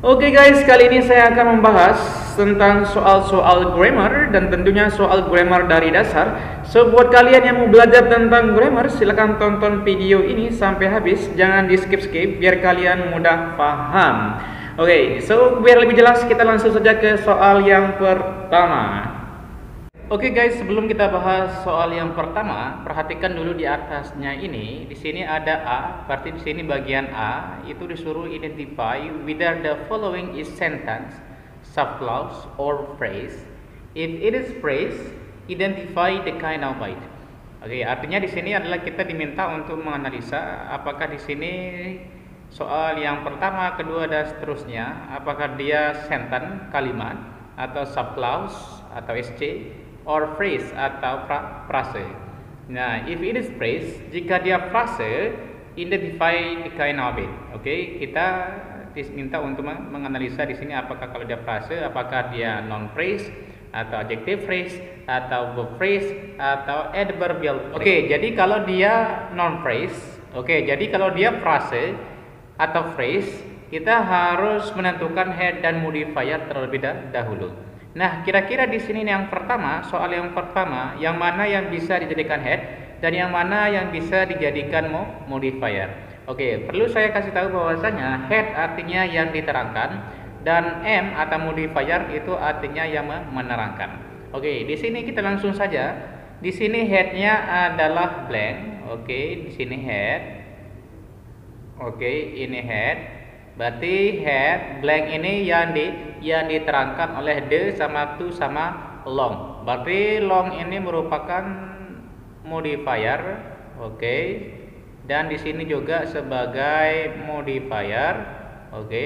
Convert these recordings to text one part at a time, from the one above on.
Oke guys, kali ini saya akan membahas tentang soal-soal grammar dan tentunya soal grammar dari dasar. So buat kalian yang mau belajar tentang grammar, silahkan tonton video ini sampai habis, jangan di skip-skip biar kalian mudah paham. Oke, so biar lebih jelas kita langsung saja ke soal yang pertama. Oke guys, sebelum kita bahas soal yang pertama, perhatikan dulu di atasnya ini. Di sini ada A, berarti di sini bagian A itu disuruh identify whether the following is sentence, subclause or phrase. If it is phrase, identify the kind of it. Oke, artinya di sini adalah kita diminta untuk menganalisa apakah di sini soal yang pertama, kedua dan seterusnya, apakah dia sentence, kalimat, atau subclause atau SC, or phrase atau frase. Nah, if it is phrase, jika dia frase, identify the kind of it. Oke, kita diminta untuk menganalisa di sini apakah kalau dia frase, apakah dia non phrase atau adjective phrase atau verb phrase atau adverbial phrase. Oke, jadi kalau dia non phrase, jadi kalau dia frase atau phrase, kita harus menentukan head dan modifier terlebih dahulu. Nah, kira-kira di sini yang pertama, soal yang pertama, yang mana yang bisa dijadikan head dan yang mana yang bisa dijadikan modifier. Oke, perlu saya kasih tahu bahwasanya head artinya yang diterangkan dan M atau modifier itu artinya yang menerangkan. Oke, di sini kita langsung saja. Di sini headnya adalah blank. Oke, di sini head. Oke, ini head. Berarti head blank ini yang diterangkan oleh the sama to sama long. Berarti long ini merupakan modifier, oke. Dan di sini juga sebagai modifier, oke.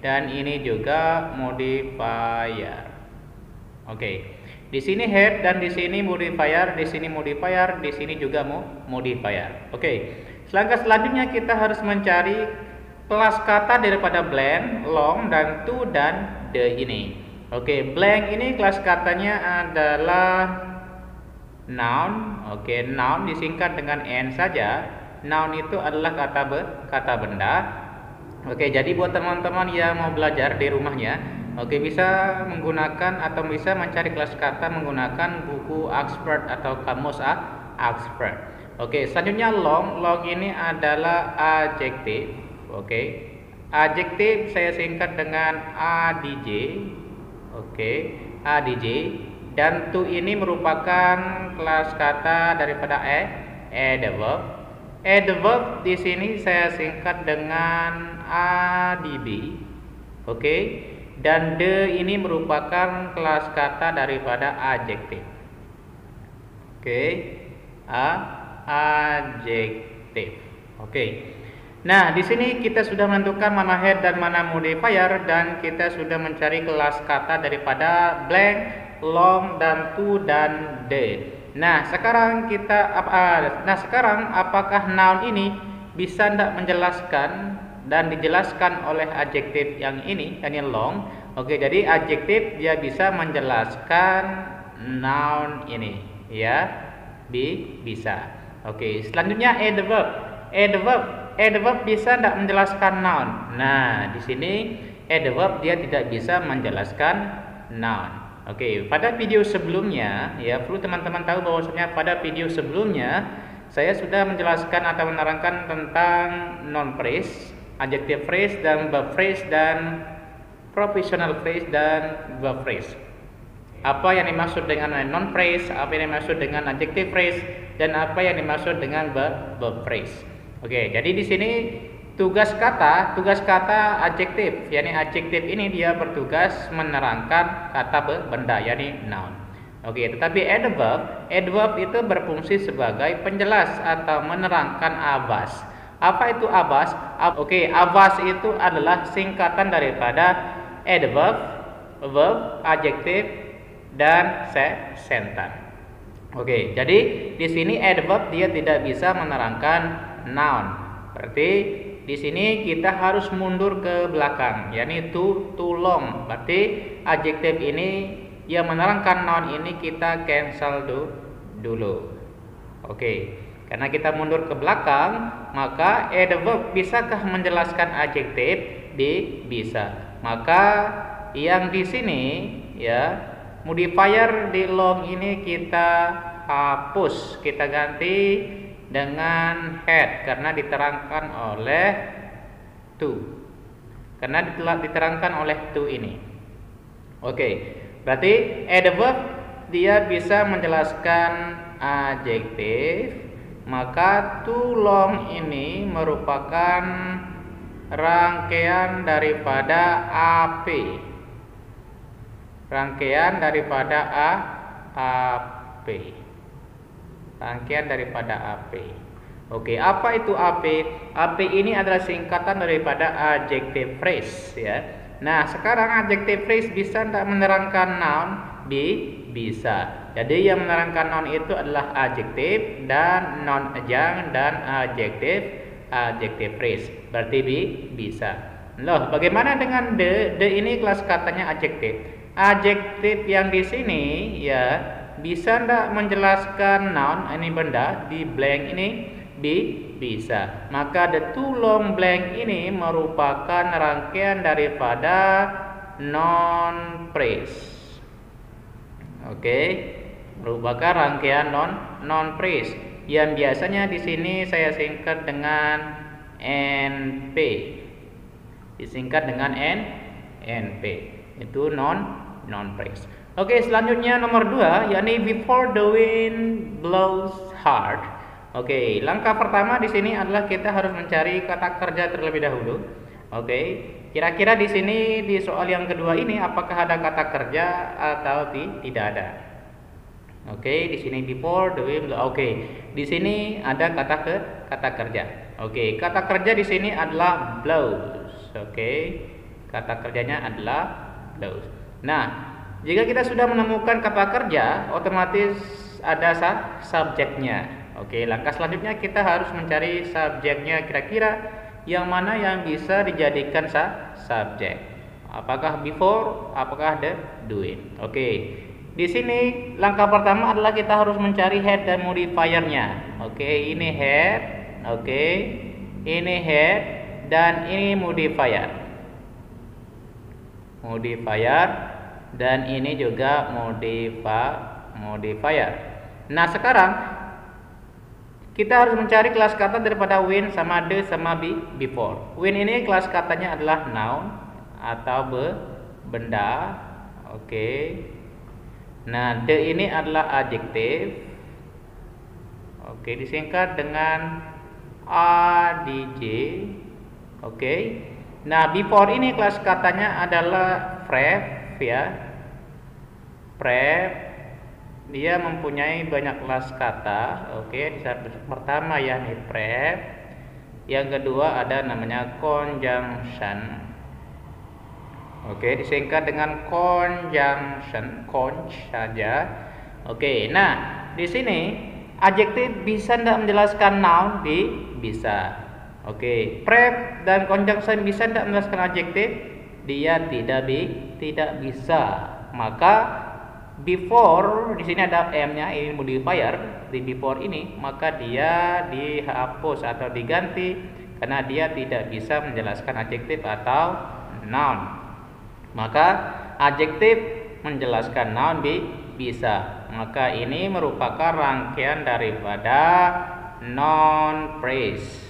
Dan ini juga modifier. Oke. Di sini head dan di sini modifier, di sini modifier, di sini juga modifier. Oke. Langkah selanjutnya kita harus mencari kelas kata daripada blank, long, dan to dan the ini. Oke, blank ini kelas katanya adalah noun. Oke, noun disingkat dengan n saja. Noun itu adalah kata benda. Oke, jadi buat teman-teman yang mau belajar di rumahnya, oke, bisa menggunakan atau bisa mencari kelas kata menggunakan buku Oxford atau kamus Oxford. Oke, selanjutnya long. Long ini adalah adjektif. Oke, adjektif saya singkat dengan adj. Oke, adj. Dan to ini merupakan kelas kata daripada adverb. Adverb di sini saya singkat dengan adb. Oke, dan the ini merupakan kelas kata daripada adjektif. Oke, adjektif. Oke. Nah, di sini kita sudah menentukan mana head dan mana modifier dan kita sudah mencari kelas kata daripada blank, long, dan to dan the. Nah, sekarang apakah noun ini bisa tidak menjelaskan dan dijelaskan oleh adjektif yang ini, yang long? Oke, jadi adjektif dia bisa menjelaskan noun ini, ya, bisa. Oke, selanjutnya adverb. Adverb bisa tidak menjelaskan noun. Nah, di sini adverb dia tidak bisa menjelaskan noun. Oke, pada video sebelumnya ya perlu teman-teman tahu bahwasanya pada video sebelumnya saya sudah menjelaskan atau menerangkan tentang noun phrase, adjective phrase dan verb phrase dan professional phrase dan verb phrase. Apa yang dimaksud dengan noun phrase, apa yang dimaksud dengan adjective phrase dan apa yang dimaksud dengan verb phrase. Oke, jadi di sini tugas kata adjektif, yakni adjektif ini dia bertugas menerangkan kata benda, yakni noun. Oke, tetapi adverb itu berfungsi sebagai penjelas atau menerangkan abas. Apa itu abas? Oke, abas itu adalah singkatan daripada adverb, verb, adjektif, dan sentence. Oke, jadi di sini adverb dia tidak bisa menerangkan noun. Berarti di sini kita harus mundur ke belakang, yakni to long. Berarti adjektif ini yang menerangkan noun ini kita cancel dulu. Oke. Karena kita mundur ke belakang, maka adverb bisakah menjelaskan adjektif? Bisa. Maka yang di sini ya, modifier di long ini kita hapus, kita ganti dengan had karena diterangkan oleh to. Karena diterangkan oleh to ini. Oke, berarti adverb dia bisa menjelaskan adjektif, maka to long ini merupakan rangkaian daripada AP. Rangkaian daripada AP. Rangkaian daripada AP. Oke, apa itu AP? AP ini adalah singkatan daripada adjective phrase ya. Nah, sekarang adjective phrase bisa tidak menerangkan noun? Bisa. Jadi yang menerangkan noun itu adalah adjective dan noun adjunct dan adjective phrase. Berarti bisa. Loh, bagaimana dengan the? The ini kelas katanya adjective. Adjektif yang di sini ya bisa ndak menjelaskan noun ini benda di blank ini? Bisa. Maka the too long blank ini merupakan rangkaian daripada non phrase. Oke, merupakan rangkaian non phrase yang biasanya di sini saya singkat dengan NP. Disingkat dengan NP. Itu non phrase. Oke, selanjutnya nomor 2 yakni before the wind blows hard. Oke, langkah pertama di sini adalah kita harus mencari kata kerja terlebih dahulu. Oke, kira-kira di sini di soal yang kedua ini apakah ada kata kerja atau tidak ada? Oke, di sini before the wind blows. Oke, di sini ada kata kerja. Oke, kata kerja di sini adalah blows. Oke, kata kerjanya adalah blows. Nah, jika kita sudah menemukan kata kerja, otomatis ada subjeknya. Oke, langkah selanjutnya kita harus mencari subjeknya, kira-kira yang mana yang bisa dijadikan subjek. Apakah before, apakah the doing. Oke, di sini langkah pertama adalah kita harus mencari head dan modifiernya. Oke, ini head. Oke, ini head dan ini modifier. Dan ini juga modifier. Nah, sekarang kita harus mencari kelas kata daripada when sama the sama before. When ini kelas katanya adalah noun atau benda. Oke. Nah, the ini adalah adjective. Oke, disingkat dengan adj. Oke. Nah, before ini kelas katanya adalah verb ya. Verb dia mempunyai banyak kelas kata. Oke, pertama yakni verb. Yang kedua ada namanya conjunction. Oke, disingkat dengan conjunction, conj saja. Oke, nah di sini adjektif bisa tidak menjelaskan noun? Bisa. Oke, verb dan conjunction bisa tidak menjelaskan adjektif? Dia tidak bisa. Maka before di sini ada m-nya, ini modifier di before ini, maka dia dihapus atau diganti karena dia tidak bisa menjelaskan adjektif atau noun. Maka adjektif menjelaskan noun bisa. Maka ini merupakan rangkaian daripada non phrase.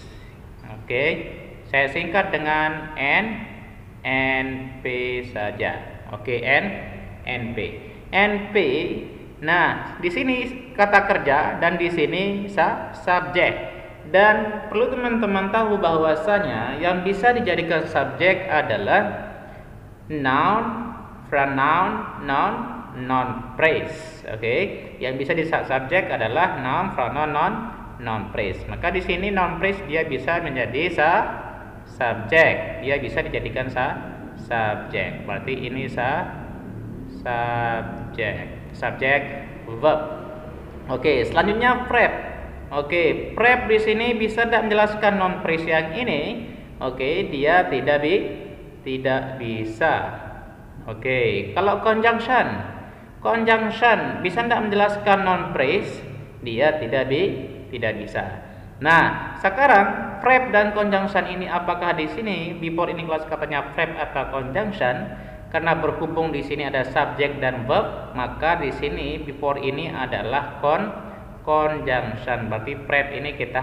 Oke, saya singkat dengan NP saja. Oke, NP. NP. Nah, di sini kata kerja dan di sini subjek. Dan perlu teman-teman tahu bahwasanya yang bisa dijadikan subjek adalah noun, pronoun, noun, non phrase. Oke, yang bisa di subjek adalah noun, pronoun, non phrase. Maka di sini non phrase dia bisa menjadi subjek. Dia bisa dijadikan subjek. Berarti ini subjek verb. Oke, selanjutnya verb. Oke, verb di sini bisa tidak menjelaskan non phrase yang ini. Oke, dia tidak bisa. Oke, kalau conjunction bisa tidak menjelaskan non phrase? Dia tidak bisa. Nah, sekarang verb dan conjunction ini apakah di sini before ini kelas katanya verb atau conjunction? Karena berhubung di sini ada subjek dan verb, maka di sini before ini adalah conjunction. Berarti verb ini kita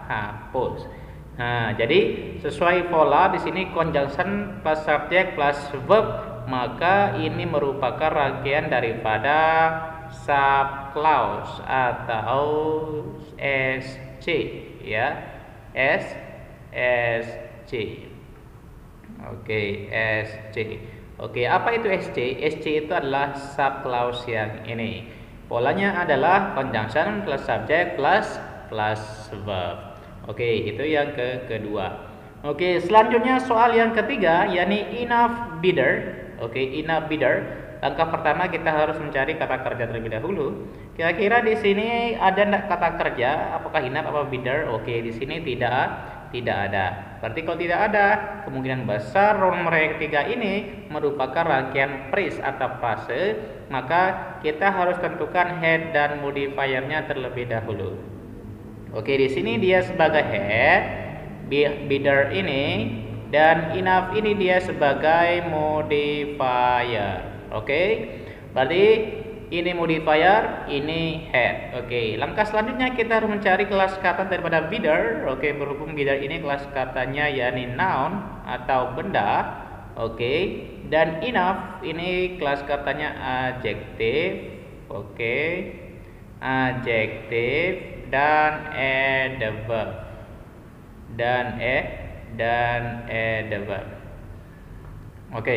hapus. Nah, jadi sesuai pola di sini conjunction plus subjek plus verb, maka ini merupakan rangkaian daripada subclause atau SC ya. SC. Oke, SC. Oke, apa itu SC? SC itu adalah subclause yang ini. Polanya adalah conjunction plus subject plus verb. Oke, itu yang kedua. Oke, selanjutnya soal yang ketiga, yakni enough bidder. Oke, enough bidder. Langkah pertama kita harus mencari kata kerja terlebih dahulu. Kira-kira di sini ada enggak kata kerja? Apakah enough apa bidder? Oke, di sini tidak ada. Berarti kalau tidak ada, kemungkinan besar nomor yang ketiga ini merupakan rangkaian phrase atau frase, maka kita harus tentukan head dan modifiernya terlebih dahulu. Oke, di sini dia sebagai head, bidder ini, dan enough ini dia sebagai modifier. Oke, berarti ini modifier, ini head. Oke, langkah selanjutnya kita harus mencari kelas kata daripada bidder. Oke, berhubung bidder ini kelas katanya yakni noun atau benda. Oke, dan enough ini kelas katanya adjective. Oke, adjective dan adverb dan adverb. Oke.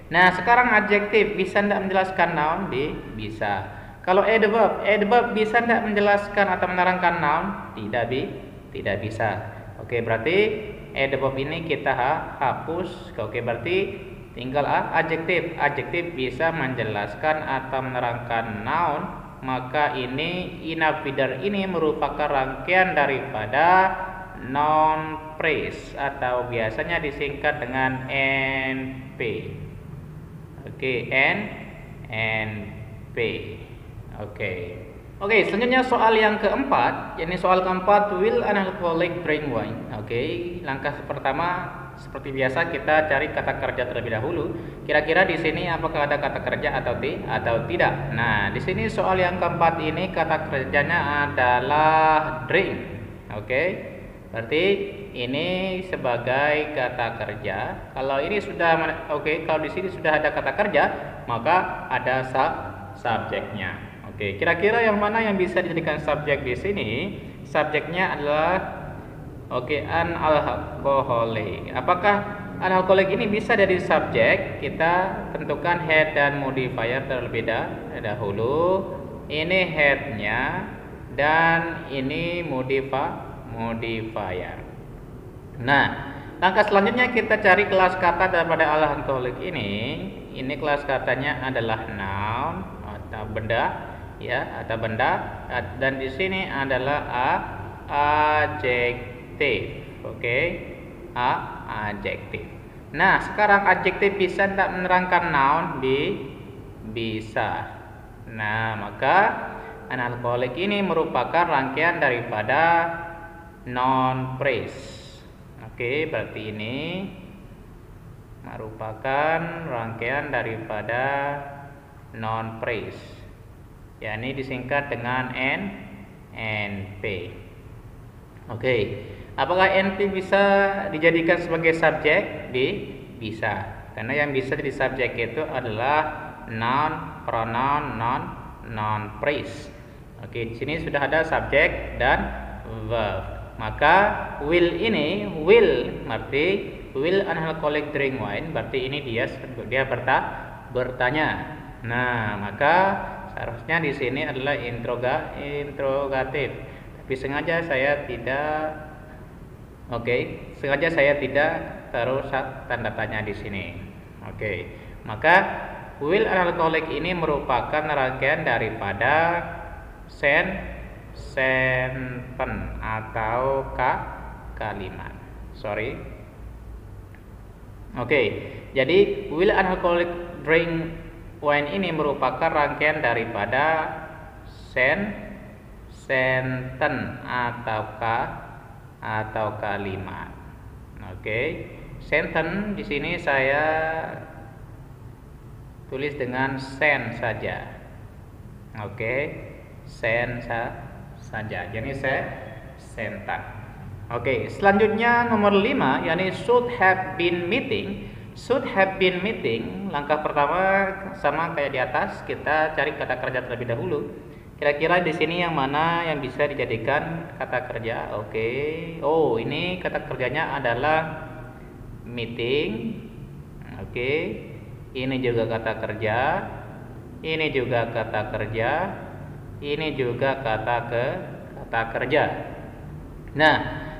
Nah, sekarang adjektif bisa tidak menjelaskan noun? Bisa. Kalau adverb bisa tidak menjelaskan atau menerangkan noun? Tidak bisa. Oke, berarti adverb ini kita hapus. Oke, berarti tinggal adjektif. Adjektif bisa menjelaskan atau menerangkan noun, maka ini enough bidder ini merupakan rangkaian daripada noun phrase atau biasanya disingkat dengan NP. Oke, NP. Oke, selanjutnya soal yang keempat, yakni soal keempat, will an alcoholic drink wine? Oke, langkah pertama seperti biasa kita cari kata kerja terlebih dahulu. Kira-kira di sini apakah ada kata kerja atau tidak? Nah, di sini soal yang keempat ini kata kerjanya adalah drink. Oke, berarti ini sebagai kata kerja. Kalau ini sudah kalau di sini sudah ada kata kerja, maka ada subjeknya. Oke, kira-kira yang mana yang bisa dijadikan subjek di sini? Subjeknya adalah an alcoholic. Apakah an alcoholic ini bisa jadi subjek? Kita tentukan head dan modifier terlebih dahulu. Ini headnya dan ini modifier. Nah, langkah selanjutnya kita cari kelas kata daripada alcoholic ini. Ini kelas katanya adalah noun atau benda, ya, atau benda. Dan di sini adalah adjective. Oke, adjective. Nah, sekarang adjective bisa tidak menerangkan noun? Bisa. Nah, maka an alcoholic ini merupakan rangkaian daripada noun phrase. Oke, berarti ini merupakan rangkaian daripada noun phrase. Ya, ini disingkat dengan NP. Oke, apakah NP bisa dijadikan sebagai subjek? Bisa. Karena yang bisa jadi subjek itu adalah noun, pronoun, noun phrase. Oke, di sini sudah ada subjek dan verb. Maka will ini berarti will an alcoholic drink wine, berarti ini dia bertanya. Nah, maka seharusnya di sini adalah interrogatif. Tapi sengaja saya tidak taruh tanda tanya di sini. Oke. Maka will an alcoholic ini merupakan rangkaian daripada sentence atau kalimat. Oke, jadi will an alcoholic drink wine ini merupakan rangkaian daripada sentence atau kalimat. Oke, sentence di sini saya tulis dengan sen saja. Oke, sen saja. Jadi sentence. Oke, selanjutnya nomor 5 yakni should have been meeting. Should have been meeting, langkah pertama sama kayak di atas, kita cari kata kerja terlebih dahulu. Kira-kira di sini yang mana yang bisa dijadikan kata kerja? Oke. Oh, ini kata kerjanya adalah meeting. Oke. Ini juga kata kerja. Ini juga kata kerja. Ini juga kata kerja. Nah,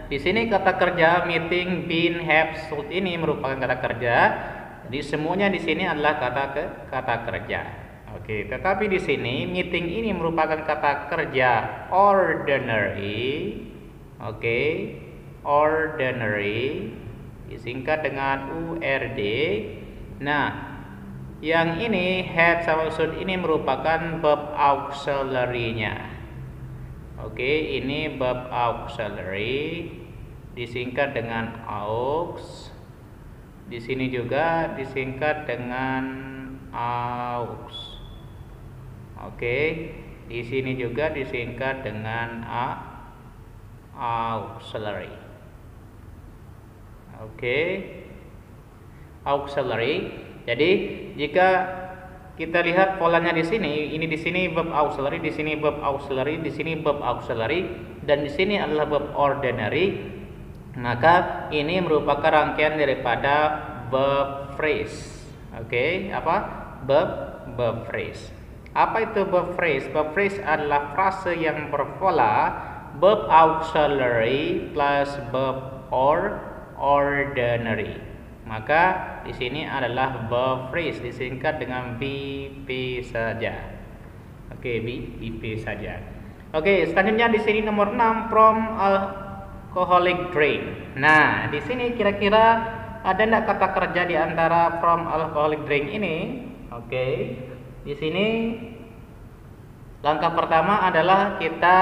di sini kata kerja meeting, been, have, should ini merupakan kata kerja. Jadi semuanya di sini adalah kata kerja. Oke, tetapi di sini meeting ini merupakan kata kerja ordinary. Oke, ordinary disingkat dengan URD. Nah, yang ini have sama should ini merupakan verb auxiliary-nya. Oke, ini verb auxiliary disingkat dengan aux. Di sini juga disingkat dengan aux. Oke, di sini juga disingkat dengan auxiliary. Oke, auxiliary. Jadi jika kita lihat polanya di sini, ini di sini verb auxiliary, di sini verb auxiliary, di sini verb auxiliary, dan di sini adalah verb ordinary. Maka ini merupakan rangkaian daripada verb phrase. Oke, apa? Verb phrase. Apa itu verb phrase? Verb phrase adalah frase yang berpola verb auxiliary plus verb ordinary. Maka di sini adalah verb phrase disingkat dengan VP saja. Oke, VP saja. Oke, selanjutnya di sini nomor 6 from alcoholic drink. Nah, di sini kira-kira ada enggak kata kerja di antara from alcoholic drink ini? Oke. Di sini langkah pertama adalah kita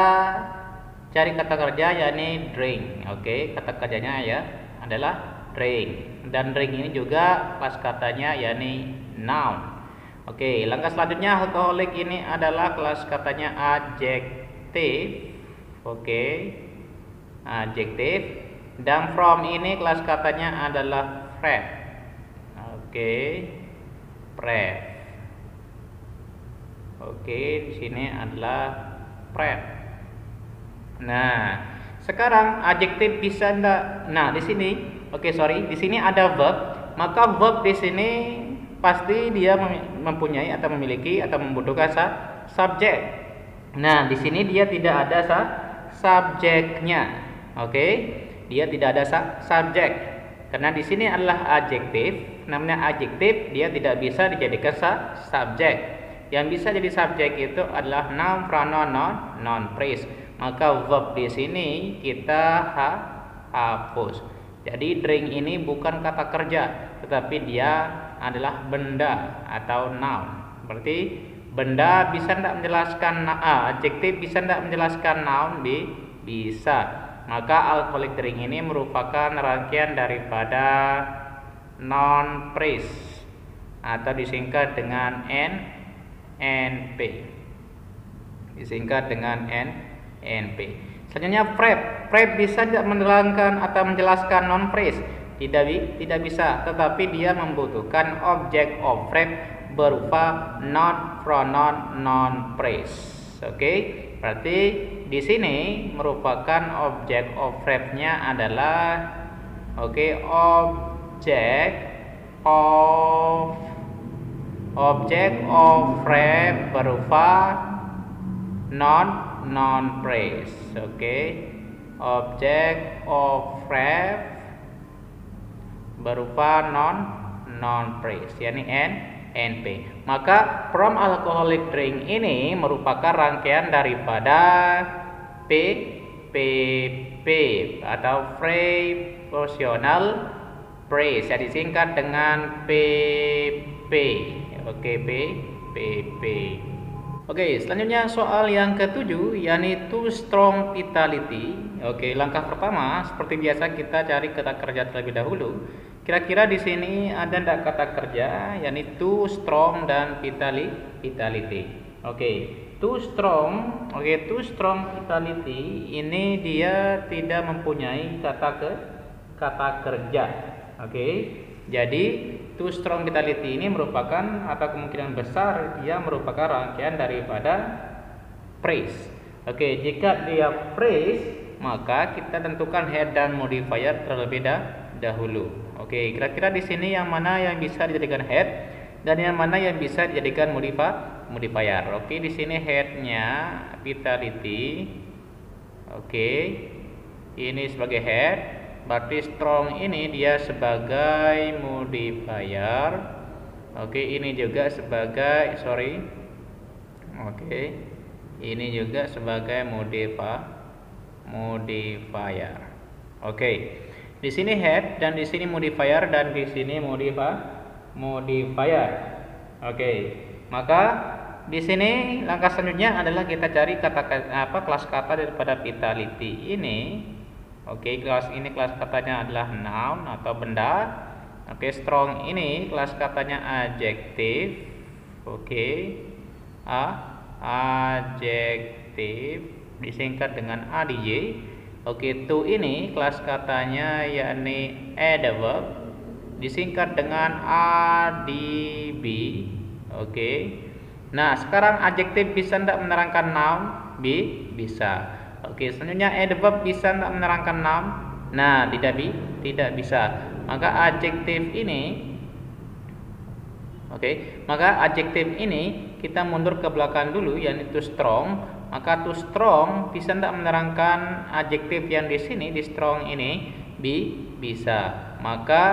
cari kata kerja yakni drink. Oke, kata kerjanya ya adalah drink. Dan drink ini juga kelas katanya yakni noun. Oke, langkah selanjutnya alcoholic ini adalah kelas katanya adjective. Oke. Adjective. Dan from ini kelas katanya adalah verb. Oke. Verb. Oke, di sini adalah verb. Nah, sekarang adjektif bisa enggak? Nah, di sini, di sini ada verb. Maka verb di sini pasti dia mempunyai atau memiliki atau membutuhkan subjek. Nah, di sini dia tidak ada subjeknya. Oke, dia tidak ada subjek. Karena di sini adalah adjektif, namanya adjektif, dia tidak bisa dijadikan subjek. Yang bisa jadi subjek itu adalah noun, pronoun, noun phrase. Maka verb di sini kita hapus. Jadi drink ini bukan kata kerja, tetapi dia adalah benda atau noun. Berarti benda bisa tidak menjelaskan adjektif, bisa tidak menjelaskan noun? Bisa. Maka alcoholic drink ini merupakan rangkaian daripada noun phrase atau disingkat dengan NP. Disingkat dengan NP. Selanjutnya verb. Verb bisa tidak menerangkan atau menjelaskan noun phrase? Tidak bisa, tetapi dia membutuhkan object of verb berupa noun, pronoun, noun phrase. Oke, berarti di sini merupakan object of verb-nya adalah object of verb berupa noun phrase. Object of verb berupa noun phrase, yakni NP. Maka from alcoholic drink ini merupakan rangkaian daripada PP atau prepositional phrase yang disingkat dengan PP. PP. Oke, selanjutnya soal yang ketujuh, yakni to strong vitality. Oke, langkah pertama seperti biasa kita cari kata kerja terlebih dahulu. Kira-kira di sini ada enggak kata kerja, yakni to strong dan vitality. Oke, to strong. Oke, to strong vitality ini dia tidak mempunyai kata kerja. Oke. Jadi to strong vitality ini merupakan atau kemungkinan besar dia merupakan rangkaian daripada phrase. Oke, jika dia phrase maka kita tentukan head dan modifier terlebih dahulu. Oke, kira-kira di sini yang mana yang bisa dijadikan head dan yang mana yang bisa dijadikan modifier. Oke, di sini headnya vitality. Oke, ini sebagai head. Berarti strong ini dia sebagai modifier. Oke, ini juga sebagai ini juga sebagai modifier. Oke. Di sini head dan di sini modifier dan di sini modifier. Oke. Maka di sini langkah selanjutnya adalah kita cari kelas kata daripada vitality ini. Oke, kelas katanya adalah noun atau benda. Oke, strong ini kelas katanya adjective. Oke, adjective disingkat dengan adj. Oke, to ini kelas katanya yakni adverb disingkat dengan adb. Oke. Nah, sekarang adjective bisa tidak menerangkan noun? Bisa. Oke, selanjutnya adverb bisa tidak menerangkan noun? Nah, tidak bisa. Maka adjektif ini kita mundur ke belakang dulu, yakni to strong. Maka to strong bisa tidak menerangkan adjektif yang di sini, di strong ini bisa. Maka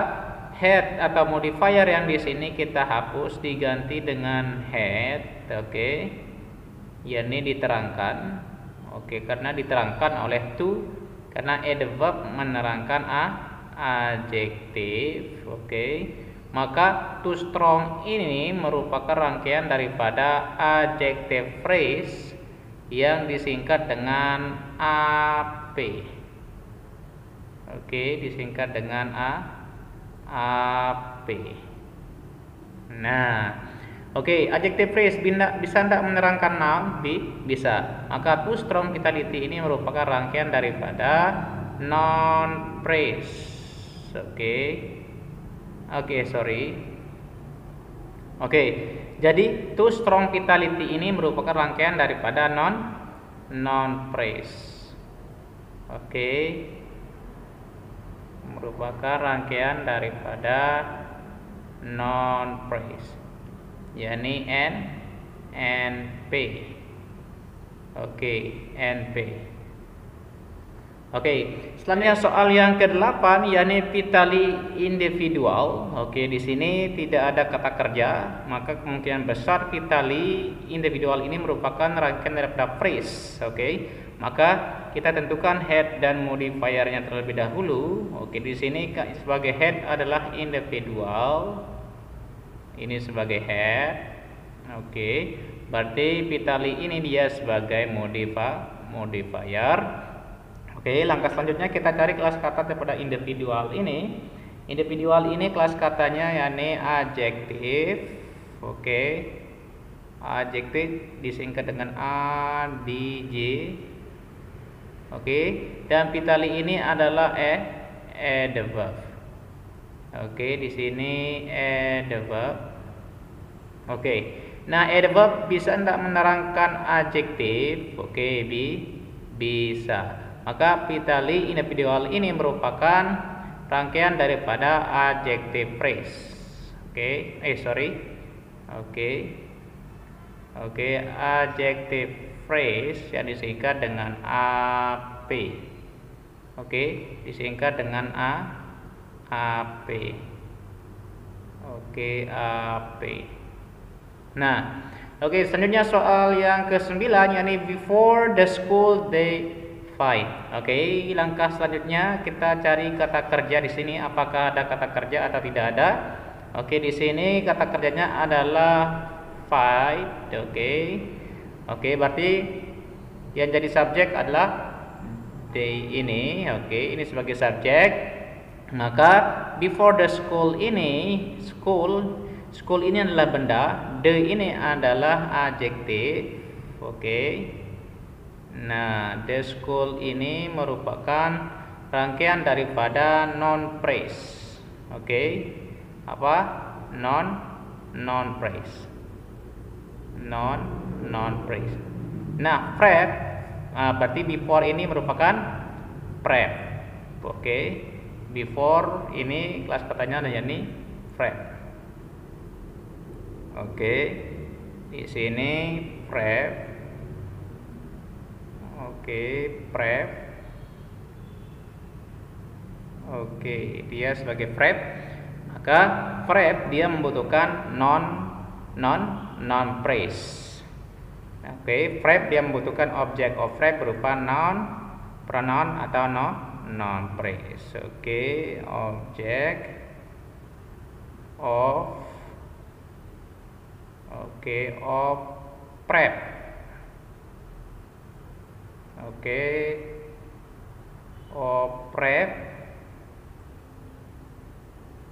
head atau modifier yang di sini kita hapus diganti dengan head. Oke. Yakni diterangkan. Oke, karena diterangkan oleh to, karena adverb menerangkan adjektif. Oke, maka to strong ini merupakan rangkaian daripada adjective phrase yang disingkat dengan AP. Oke, disingkat dengan AP. Nah, oke, adjective phrase bisa tidak menerangkan noun? Bisa. Maka to strong vitality ini merupakan rangkaian daripada noun phrase. Oke, jadi to strong vitality ini merupakan rangkaian daripada noun phrase. Oke, merupakan rangkaian daripada noun phrase, yakni NP. Oke, NP. Oke, selanjutnya soal yang ke-8 yakni vitally individual. Oke, di sini tidak ada kata kerja, maka kemungkinan besar vitally individual ini merupakan rangkaian daripada phrase. Oke, maka kita tentukan head dan modifiernya terlebih dahulu. Oke, di sini sebagai head adalah individual. Ini sebagai head. Oke, berarti vitally ini dia sebagai modifier. Oke, langkah selanjutnya kita cari kelas kata daripada individual ini. Individual ini kelas katanya yakni adjective. Oke, adjective disingkat dengan adj. Oke, dan vitally ini adalah adverb. Oke, di sini adverb. Oke, nah adverb bisa tidak menerangkan adjektif? Oke, bisa. Maka vitally individual ini merupakan rangkaian daripada adjective phrase. Oke, adjective phrase yang disingkat dengan AP. Oke, disingkat dengan AP. Oke, AP. Nah, oke, selanjutnya soal yang ke-9 yakni before the school day. Oke, langkah selanjutnya kita cari kata kerja di sini. Apakah ada kata kerja atau tidak ada? Oke, di sini kata kerjanya adalah fight. Oke, Oke, berarti yang jadi subjek adalah they ini. Oke, ini sebagai subjek. Maka before the school ini, school ini adalah benda, the ini adalah adjektif. Oke. Nah, the school ini merupakan rangkaian daripada non phrase. Oke. Apa? Non phrase. Non phrase. Nah, prep berarti before ini merupakan prep. Oke. Before ini kelas katanya ada ini prep. Oke. Di sini prep. Oke, prep. Oke, dia sebagai prep. Maka prep dia membutuhkan non phrase. Oke, prep dia membutuhkan object of prep berupa noun, pronoun atau non phrase. Oke, object of prep. Oke, of prep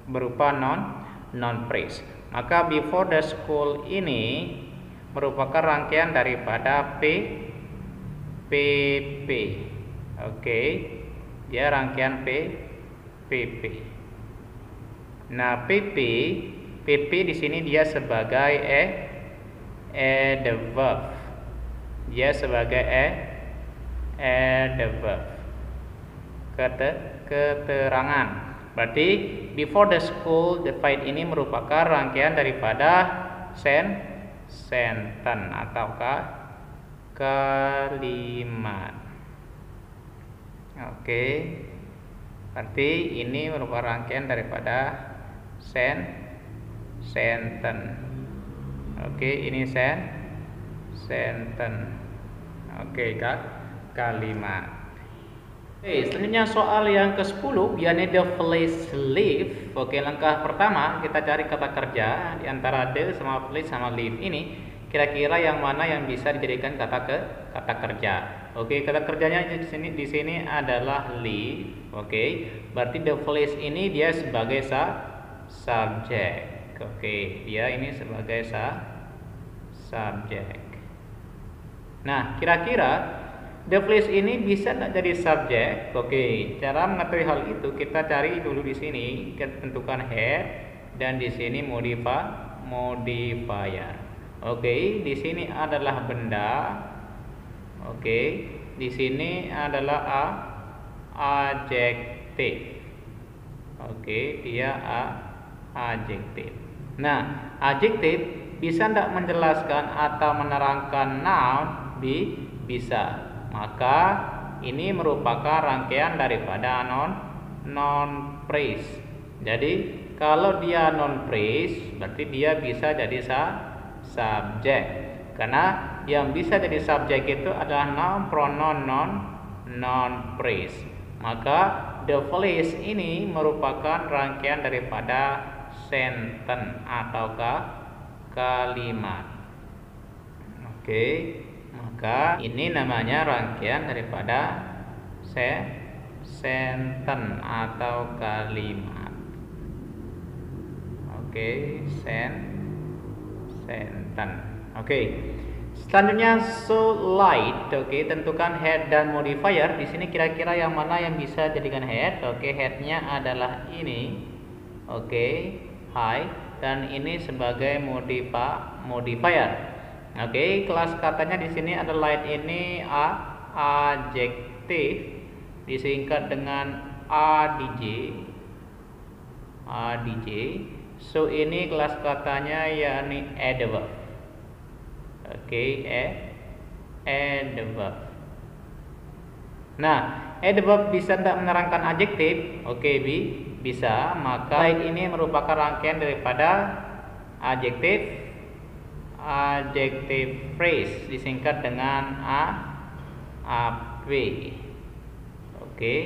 berupa non phrase. Maka before the school ini merupakan rangkaian daripada PP. Oke, dia rangkaian PP. Nah, PP di sini dia sebagai the verb. Dia sebagai the verb. Keterangan. Berarti before the school, the fight ini merupakan rangkaian daripada sentence ataukah kalimat. Oke. Berarti ini merupakan rangkaian daripada sentence. Oke, ini sentence. Oke, kalimat. Oke, selanjutnya soal yang ke-10, yakni the place live. Oke, langkah pertama kita cari kata kerja di antara the sama place sama live ini. Kira-kira yang mana yang bisa dijadikan kata kerja? Oke, kata kerjanya di sini adalah live. Oke, berarti the place ini dia sebagai subjek. Oke, dia ini sebagai subjek. Nah, kira-kira the place ini bisa tidak jadi subjek? Oke, cara mengetahui hal itu kita cari dulu di sini, kita tentukan head dan di sini modifier. Oke, di sini adalah benda. Oke, di sini adalah adjektif. Oke, dia adjektif. Nah, adjektif bisa tidak menjelaskan atau menerangkan noun? Bisa. Maka ini merupakan rangkaian daripada non phrase. Jadi kalau dia non phrase berarti dia bisa jadi subjek. Karena yang bisa jadi subjek itu adalah noun, pronoun, non phrase. Maka the place ini merupakan rangkaian daripada sentence ataukah kalimat. Oke. Maka ini namanya rangkaian daripada sentence atau kalimat. Oke, sentence. Oke. Selanjutnya light. Oke, tentukan head dan modifier. Di sini kira-kira yang mana yang bisa jadikan head? Oke, headnya adalah ini. Oke, high, dan ini sebagai modifier. Oke, kelas katanya di sini ada light ini adjektif disingkat dengan adj. So ini kelas katanya yakni adverb. Oke, adverb. Nah, adverb bisa tidak menerangkan adjektif? Oke, bisa. Maka light ini merupakan rangkaian daripada adjektif phrase disingkat dengan AP. Oke,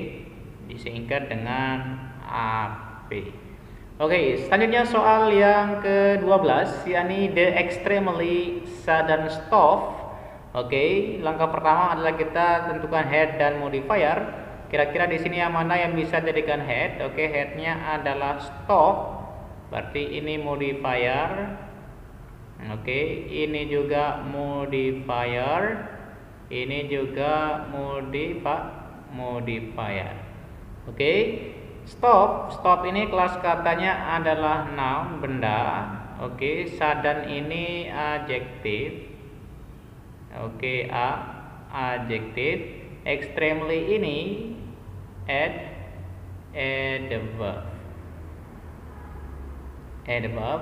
disingkat dengan AP. Oke, selanjutnya soal yang ke-12 yakni the extremely sudden stop Oke, langkah pertama adalah kita tentukan head dan modifier. Kira-kira di sini yang mana yang bisa jadikan head? Oke, headnya adalah stop. Berarti ini modifier. Oke, ini juga modifier. Ini juga modifier. Oke, stop ini kelas katanya adalah noun, benda. Oke, sudden ini adjektif. Oke, adjektif. Extremely ini adverb.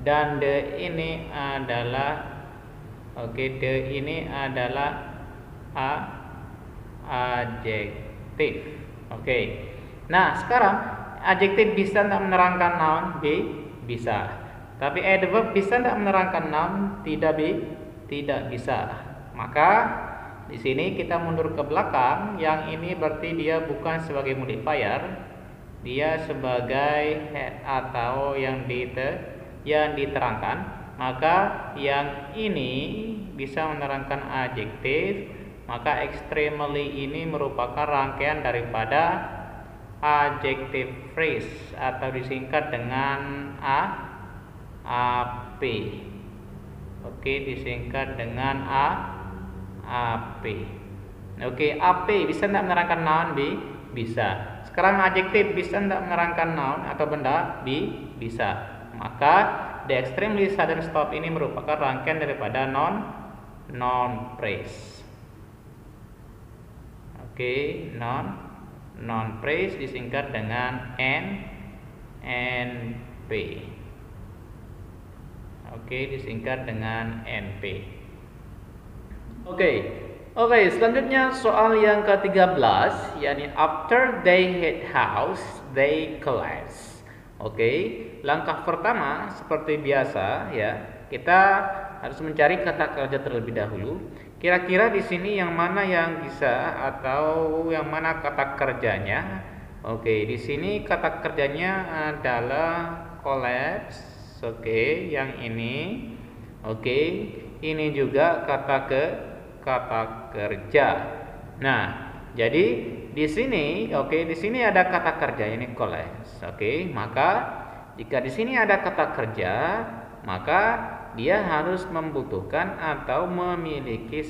Dan the ini adalah the ini adalah adjektif. Oke. Nah, sekarang adjektif bisa tidak menerangkan noun? Bisa. Tapi adverb bisa tidak menerangkan noun? Tidak bisa. Maka di sini kita mundur ke belakang. Yang ini berarti dia bukan sebagai modifier, dia sebagai head atau yang diterangkan. Maka yang ini bisa menerangkan adjektif. Maka extremely ini merupakan rangkaian daripada adjective phrase atau disingkat dengan AP. Oke, disingkat dengan AP. Oke, AP bisa tidak menerangkan noun? Bisa. Sekarang adjektif bisa tidak menerangkan noun atau benda? Bisa. Maka the extremely sudden stop ini merupakan rangkaian daripada noun phrase. Oke, noun phrase disingkat dengan NP. Oke, disingkat dengan NP. Oke, selanjutnya soal yang ke-13, yakni after they hit house, they collapse. Oke, langkah pertama seperti biasa ya, kita harus mencari kata kerja terlebih dahulu. Kira-kira di sini yang mana yang bisa atau yang mana kata kerjanya? Oke, di sini kata kerjanya adalah collapse. Oke, yang ini. Oke, ini juga kata kerja. Nah, jadi di sini, di sini ada kata kerja ini collapse. Oke, maka jika di sini ada kata kerja, maka dia harus membutuhkan atau memiliki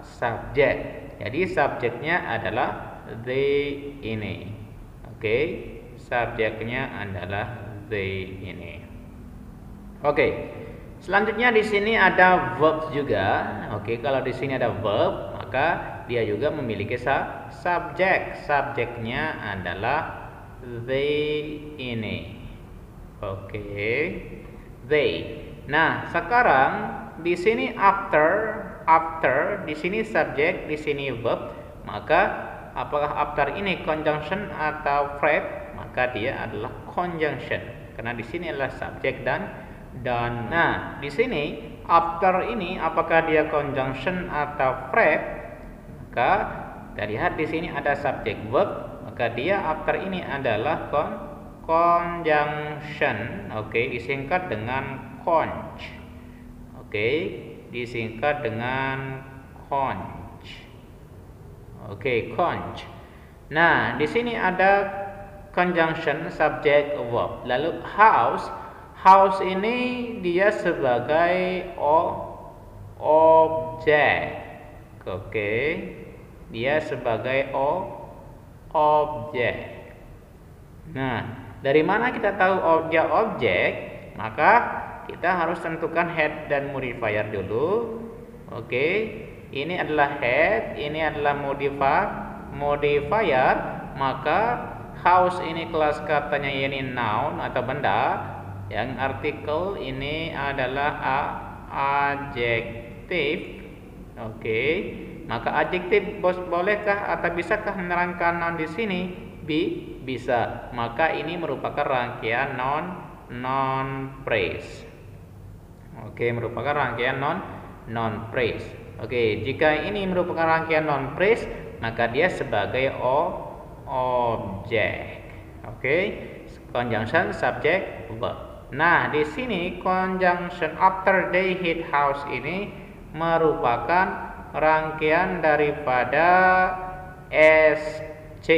subjek. Jadi subjeknya adalah they ini. Oke, subjeknya adalah they ini. Oke, selanjutnya di sini ada verb juga. Oke, kalau di sini ada verb, maka dia juga memiliki subjek. Subjeknya adalah they ini. Oke, they. Nah, sekarang di sini after di sini subjek, di sini verb, maka apakah after ini conjunction atau verb? Maka dia adalah conjunction karena di sini adalah subjek dan. Nah, di sini after ini apakah dia conjunction atau verb? Maka kita lihat di sini ada subjek verb, maka dia after ini adalah conjunction. Oke, disingkat dengan conj. Oke, disingkat dengan conj. Oke, conj. Nah, di sini ada conjunction subject verb. Lalu house ini dia sebagai objek. Oke, dia sebagai objek. Nah, dari mana kita tahu objek? Maka kita harus tentukan head dan modifier dulu. Oke, ini adalah head, ini adalah modifier. Maka house ini kelas katanya ini noun atau benda. Yang artikel ini adalah adjektif. Oke, maka adjektif bolehkah atau bisakah menerangkan noun di sini? Bisa. Maka ini merupakan rangkaian noun phrase. Oke, merupakan rangkaian noun phrase. Oke, jika ini merupakan rangkaian noun phrase, maka dia sebagai objek. Oke, conjunction subject verb. Nah, di sini conjunction after they hit house ini merupakan rangkaian daripada SC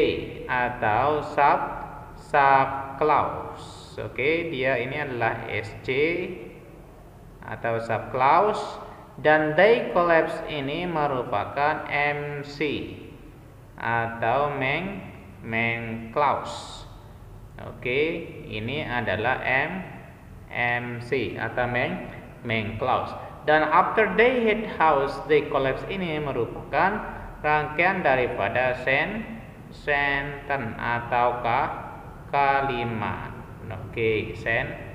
atau sub clause. Oke, dia ini adalah SC atau sub clause, dan they collapse ini merupakan MC atau main clause. Oke, ini adalah MC atau main clause. Dan after they hit house, they collapse ini merupakan rangkaian daripada sentence atau kalimat. Oke, sentence.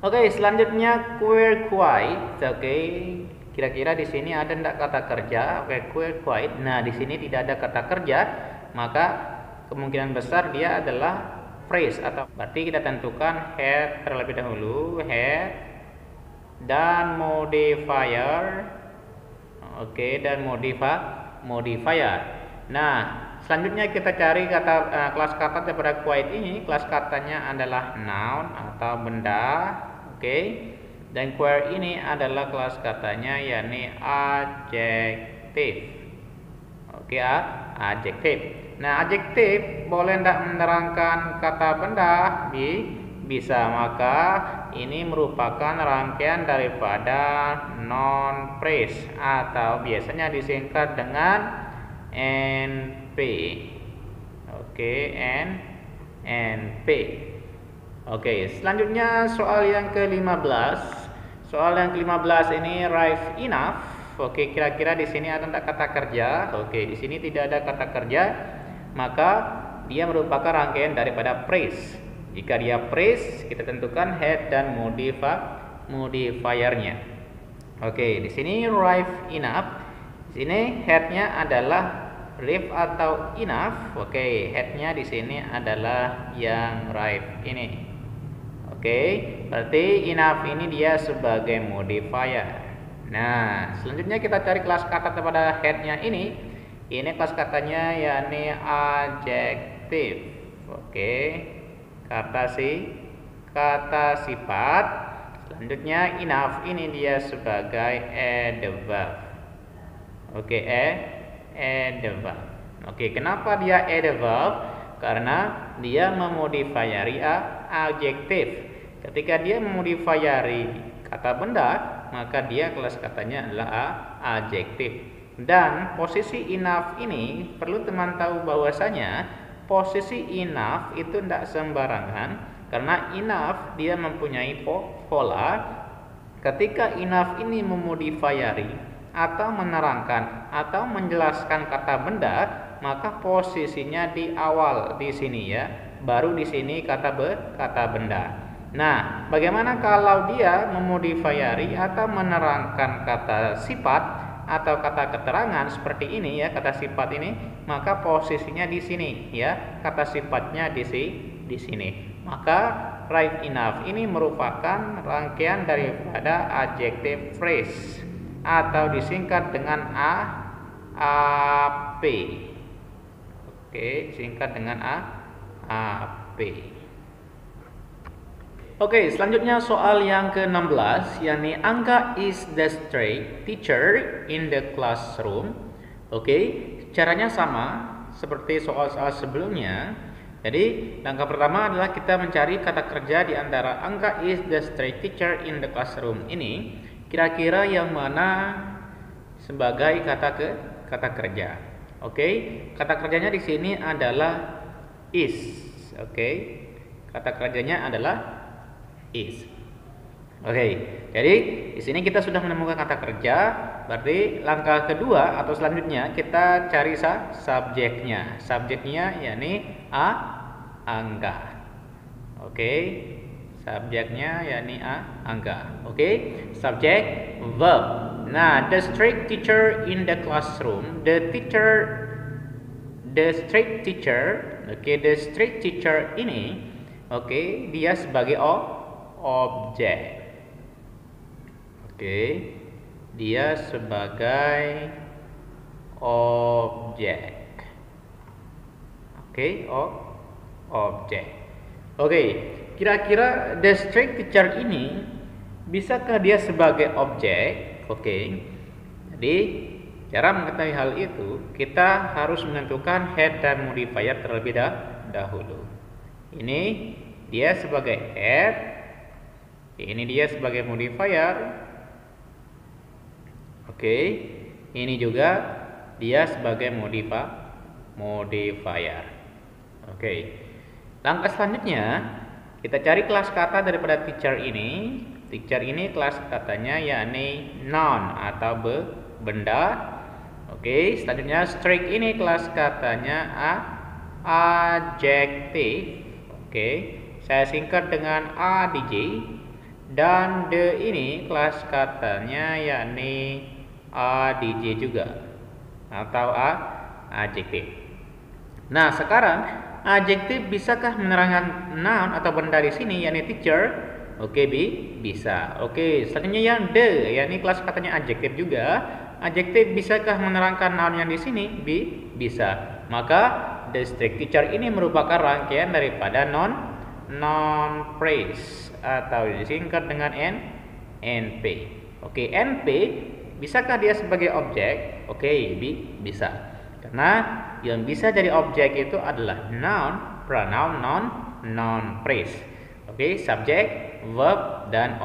Oke, selanjutnya queer quite. Oke, kira-kira di sini ada enggak kata kerja? Oke, queer quite. Nah, di sini tidak ada kata kerja, maka kemungkinan besar dia adalah phrase, atau berarti kita tentukan head terlebih dahulu, head dan modifier. Oke, dan modifier. Nah, selanjutnya kita cari kata kelas kata daripada quite ini. Kelas katanya adalah noun atau benda. Oke, dan queer ini adalah kelas katanya yakni adjective. Oke, adjective. Nah, adjektif boleh tidak menerangkan kata benda? Bisa, maka ini merupakan rangkaian daripada non phrase atau biasanya disingkat dengan NP. Oke, NP. Oke, selanjutnya soal yang ke-15. Soal yang ke-15 ini ripe enough. Oke, kira-kira di sini ada tidak kata kerja? Oke, di sini tidak ada kata kerja, maka dia merupakan rangkaian daripada phrase. Jika dia phrase, kita tentukan head dan modifiernya. Oke, di sini ripe enough. Di sini headnya adalah ripe atau enough. Oke, headnya di sini adalah yang ripe ini. Oke, berarti enough ini dia sebagai modifier. Nah, selanjutnya kita cari kelas kata kepada headnya ini. Ini kelas katanya yakni adjective. Oke, kata sifat. Selanjutnya enough ini dia sebagai adverb. Oke, adverb. Oke, kenapa dia adverb? Karena dia memodifieri adjective. Ketika dia memodifieri kata benda, maka dia kelas katanya adalah adjective. Dan posisi enough ini perlu teman tahu bahwasanya posisi enough itu tidak sembarangan, karena enough dia mempunyai pola. Ketika enough ini memodifieri atau menerangkan atau menjelaskan kata benda, maka posisinya di awal di sini ya, baru di sini kata benda. Nah, bagaimana kalau dia memodifieri atau menerangkan kata sifat atau kata keterangan seperti ini ya, kata sifat ini, maka posisinya di sini ya, kata sifatnya di sini. Maka right enough ini merupakan rangkaian daripada adjective phrase atau disingkat dengan AP. Oke, singkat dengan AP. Oke, selanjutnya soal yang ke-16, yakni Angga is the strict teacher in the classroom. Oke, caranya sama seperti soal-soal sebelumnya. Jadi, langkah pertama adalah kita mencari kata kerja di antara Angga is the strict teacher in the classroom ini. Kira-kira yang mana sebagai kata kerja? Oke, kata kerjanya di sini adalah is. Oke, kata kerjanya adalah is. Oke, jadi di sini kita sudah menemukan kata kerja. Berarti langkah kedua atau selanjutnya kita cari subjeknya. Subjeknya yakni Angga. Oke, subjeknya yakni Angga. Oke, subjek verb. Nah, the strict teacher in the classroom. The strict teacher. Oke, the strict teacher ini, oke, dia sebagai objek. Oke, dia sebagai objek. Oke, objek. Oke, kira-kira the strict teacher ini bisakah dia sebagai objek? Oke. Jadi cara mengetahui hal itu, kita harus menentukan head dan modifier terlebih dahulu. Ini dia sebagai head, ini dia sebagai modifier. Oke, ini juga dia sebagai modifier. Oke. Langkah selanjutnya, kita cari kelas kata daripada teacher ini. Teacher ini kelas katanya yakni noun atau benda. Oke, selanjutnya streak ini kelas katanya adjective. Oke, saya singkat dengan adj. Dan the ini kelas katanya yakni adj juga atau adjective. Nah, sekarang adjective bisakah menerangkan noun atau benda di sini yakni teacher? Oke, bisa. Oke, selanjutnya yang the, yakni kelas katanya adjective juga. Adjective bisakah menerangkan noun yang di sini? Bisa. Maka the strict teacher ini merupakan rangkaian daripada non phrase atau disingkat dengan NP. Oke, NP bisakah dia sebagai objek? Oke, bisa. Karena yang bisa jadi objek itu adalah noun, pronoun, non phrase. Oke, subjek, verb, dan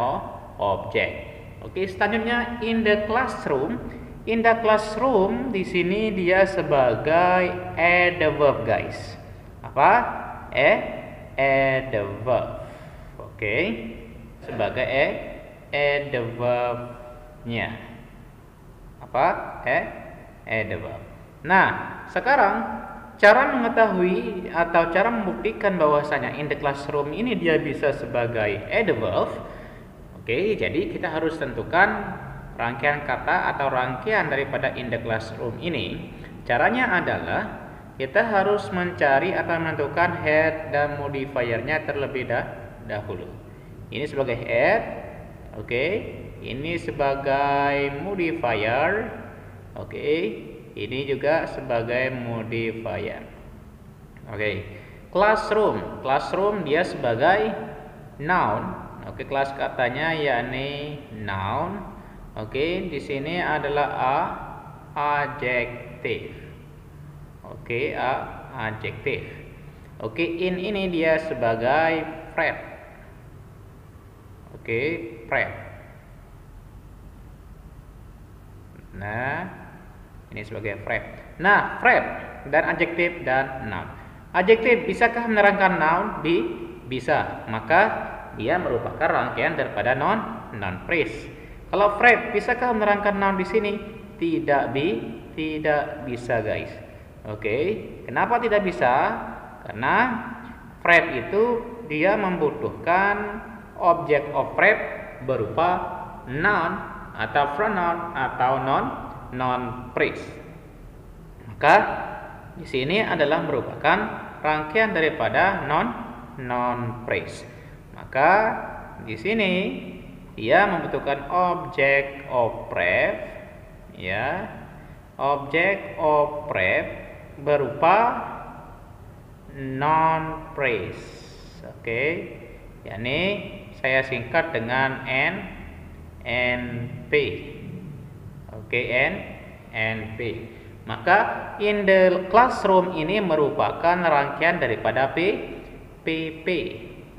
objek. Oke, selanjutnya in the classroom. In the classroom di sini dia sebagai adverb, guys. Apa? Adverb. Oke, sebagai adverb-nya. Apa? Adverb. Nah, sekarang cara mengetahui atau cara membuktikan bahwasanya in the classroom ini dia bisa sebagai adverb. Oke, jadi kita harus tentukan rangkaian kata atau rangkaian daripada in the classroom ini. Caranya adalah kita harus mencari atau menentukan head dan modifiernya terlebih dahulu. Ini sebagai head. Oke, ini sebagai modifier. Oke, ini juga sebagai modifier. Oke, classroom dia sebagai noun. Oke, kelas katanya yakni noun. Oke, di sini adalah adjective. Oke, adjective. Oke, in ini dia sebagai verb. Oke, verb. Nah, ini sebagai verb. Nah, verb dan adjektif dan noun. Adjektif bisakah menerangkan noun? Bisa. Maka dia merupakan rangkaian daripada non phrase. Kalau verb bisakah menerangkan noun di sini? Tidak bisa, guys. Oke, kenapa tidak bisa? Karena verb itu dia membutuhkan object of verb berupa noun atau pronoun atau non phrase. Maka di sini adalah merupakan rangkaian daripada non phrase. Maka di sini dia membutuhkan object of verb, ya. Object of verb berupa non phrase. Oke. yakni saya singkat dengan NP. Oke, NP. Maka in the classroom ini merupakan rangkaian daripada PP,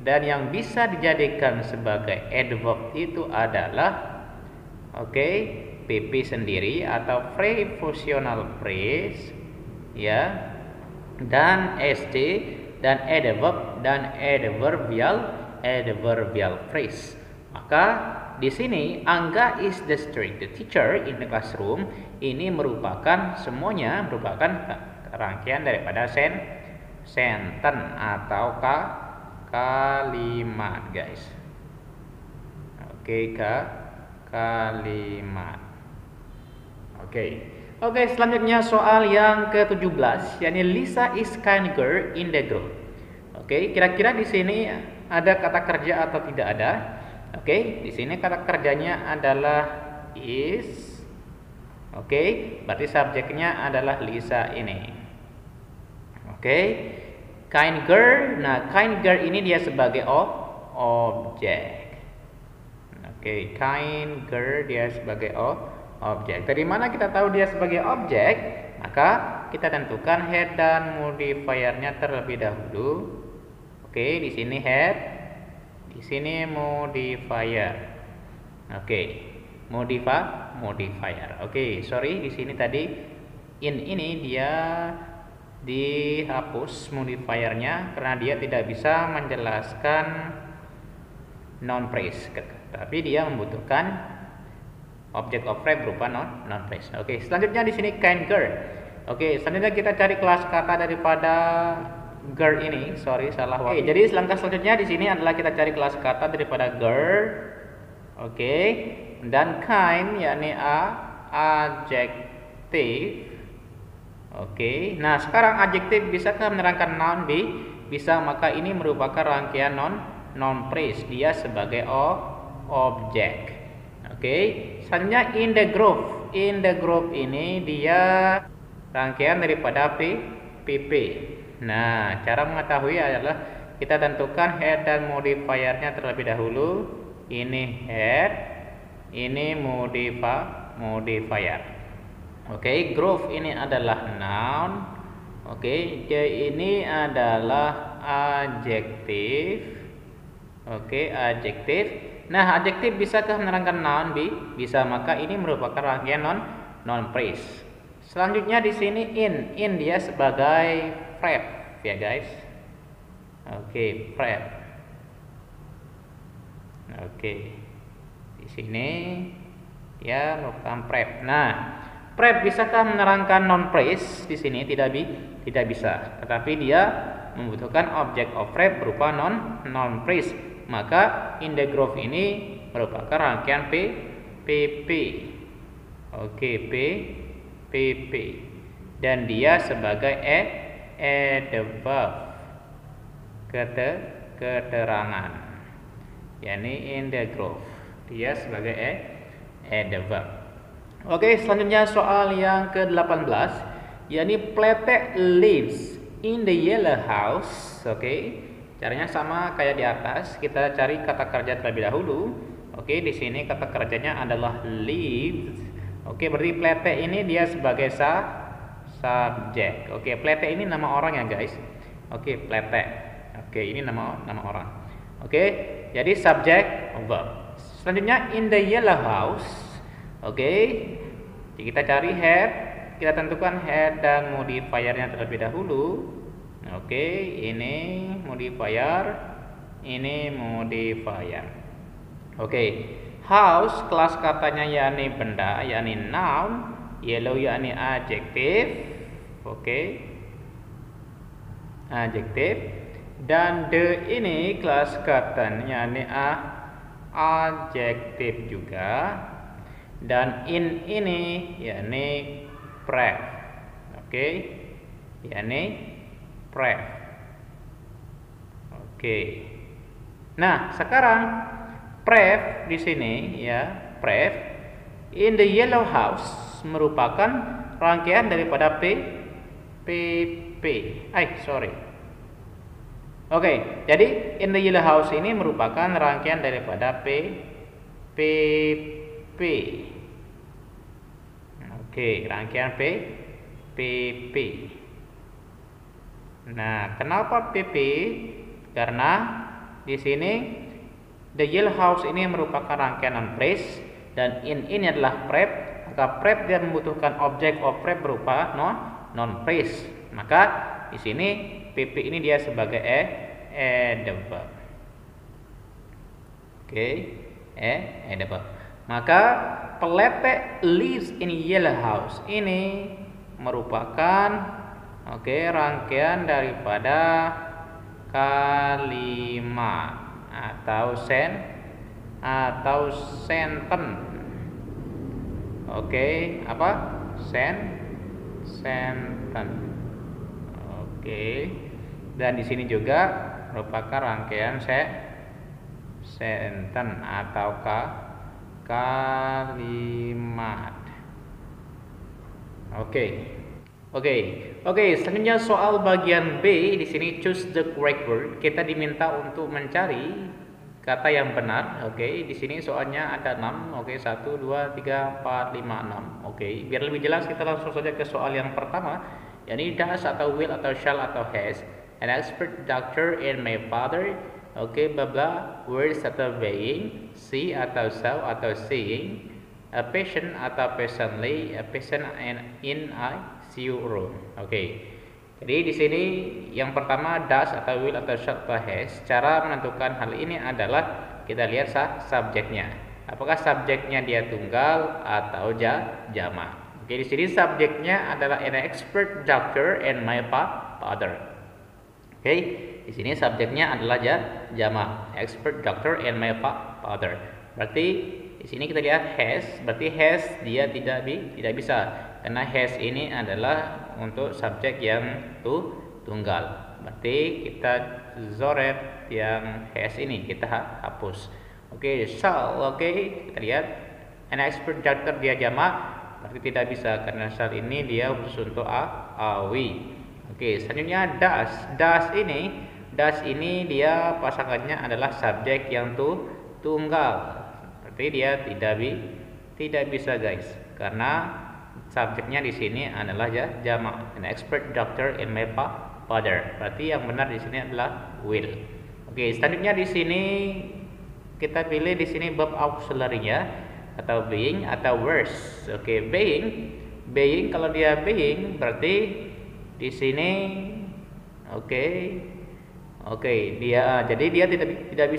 dan yang bisa dijadikan sebagai adverb itu adalah PP sendiri atau prepositional phrase, ya, dan ST, dan adverb dan adverbial phrase. Maka di sini Angga is the strict teacher in the classroom ini merupakan semuanya merupakan rangkaian daripada sentence atau kalimat, guys. Kalimat. Oke, selanjutnya soal yang ke-17, yakni Lisa is kind girl in the group. Kira-kira di sini ada kata kerja atau tidak ada? Di sini kata kerjanya adalah is. Berarti subjeknya adalah Lisa ini. Kind girl. Nah, kind girl ini dia sebagai objek. Oke, kind, girl dia sebagai objek. Dari mana kita tahu dia sebagai objek? Maka kita tentukan head dan modifiernya terlebih dahulu. Oke, di sini head, di sini modifier. Oke, modifier. Oke, sorry di sini tadi ini dia dihapus modifiernya karena dia tidak bisa menjelaskan non phrase, tapi dia membutuhkan object of verb berupa non phrase. Oke, selanjutnya di sini kind girl. Oke, selanjutnya kita cari kelas kata daripada girl ini. Sorry, salah. Oke, jadi langkah selanjutnya di sini adalah kita cari kelas kata daripada girl. Oke, dan kind yakni adjective. Oke, nah sekarang adjektif bisakah menerangkan noun? Bisa, maka ini merupakan rangkaian non phrase, dia sebagai objek. Oke, selanjutnya in the group. In the group ini dia rangkaian daripada PP. Nah, cara mengetahui adalah kita tentukan head dan modifiernya terlebih dahulu. Ini head, ini modifier. Oke, group ini adalah noun. Oke, ini adalah adjektif. Oke, adjektif. Nah, adjektif bisakah menerangkan noun? Bisa, maka ini merupakan rangkaian non phrase. Selanjutnya di sini in dia sebagai verb ya guys. Oke, verb. Oke, di sini dia merupakan verb. Nah, verb bisakah menerangkan non phrase? Di sini tidak bisa, tetapi dia membutuhkan object of verb berupa non phrase. Maka in the group ini merupakan rangkaian PP. Oke, PP. Dan dia sebagai adverb, keterangan. yakni in the group. Dia sebagai adverb. Oke, selanjutnya soal yang ke-18, yakni Plete lives in the yellow house. Oke, caranya sama kayak di atas. Kita cari kata kerja terlebih dahulu. Oke, di sini kata kerjanya adalah lives. Oke, berarti Plete ini dia sebagai subjek. Oke, Plete ini nama orang ya guys. Oke, Plete. Oke, ini nama orang. Oke, jadi subjek verb. Selanjutnya in the yellow house. Oke, kita cari head. Kita tentukan head dan modifiernya terlebih dahulu. Oke, ini modifier, ini modifier. Oke, house kelas katanya yakni benda, yakni noun. Yellow yakni adjektif. Oke, adjektif. Dan the ini kelas katanya yakni adjektif juga. Dan in ini yakni pref. Oke, yakni pref. Oke. Nah, sekarang pref di sini ya, pref in the yellow house merupakan rangkaian daripada PP. Oke, jadi in the yellow house ini merupakan rangkaian daripada PP. Oke, rangkaian PP. Nah, kenapa PP? Karena di sini the yellow house ini merupakan rangkaian non phrase dan in ini adalah prep. Maka prep dia membutuhkan object of prep berupa non phrase. Maka di sini PP ini dia sebagai adverb. Oke, adverb. Maka Plete lives in yellow house ini merupakan rangkaian daripada kalimat atau sentence. Sentence. Oke. Dan di sini juga merupakan rangkaian sentence atau kalimat. Oke, selanjutnya soal bagian B. Di sini choose the correct word. Kita diminta untuk mencari kata yang benar. Oke, di sini soalnya ada 6. Oke, 1 2 3 4 5 6. Oke, biar lebih jelas kita langsung saja ke soal yang pertama, yakni does atau will atau shall atau has. An expert doctor and my father. Oke, bla bla, words atau being, see atau saw atau seeing, a patient atau patiently, a patient in ICU room. Oke. Jadi di sini yang pertama does atau will atau shall atau has. Cara menentukan hal ini adalah kita lihat subjeknya. Apakah subjeknya dia tunggal atau jamak? Oke, di sini subjeknya adalah an expert doctor and my father. Oke, di sini subjeknya adalah jamak, expert doctor and my father. Berarti di sini kita lihat has, berarti has dia tidak bisa, karena has ini adalah untuk subjek yang tunggal. Berarti kita zoret yang has ini kita hapus. Oke, shall. Oke, kita lihat an expert doctor dia jamak, berarti tidak bisa karena shall ini dia khusus untuk awi. Oke, selanjutnya does ini dia pasangannya adalah subjek yang tunggal. Berarti dia tidak bisa guys, karena subjeknya di sini adalah jamak, an expert doctor and my father. Berarti yang benar di sini adalah will. Oke, selanjutnya di sini kita pilih di sini verb auxiliary-nya atau being atau worse. Oke, being kalau dia being berarti di sini jadi dia tidak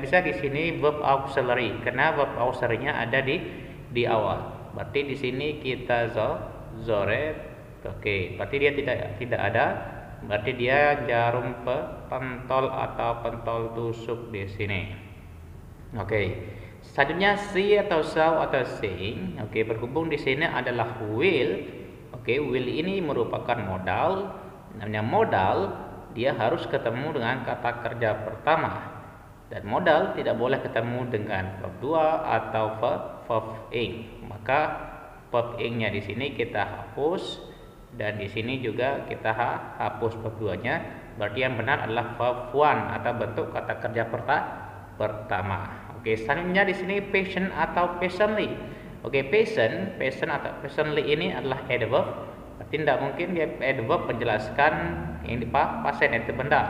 bisa di sini verb auxiliary, karena verb auxiliary-nya ada di awal. Berarti di sini kita zoret. Oke, berarti dia tidak ada. Berarti dia jarum pentol atau pentol tusuk di sini. Oke. Selanjutnya see atau saw atau seeing. Oke, berhubung di sini adalah will. Oke, will ini merupakan modal. Namanya modal, dia harus ketemu dengan kata kerja pertama. Dan modal tidak boleh ketemu dengan verb 2 atau verb ing. Maka verb ing-nya di sini kita hapus, dan di sini juga kita hapus verb 2-nya. Berarti yang benar adalah verb 1 atau bentuk kata kerja pertama. Oke, selanjutnya di sini patient atau patiently. Oke, patient atau patiently ini adalah adverb. Berarti tidak mungkin dia adverb menjelaskan yang di pasien itu benda,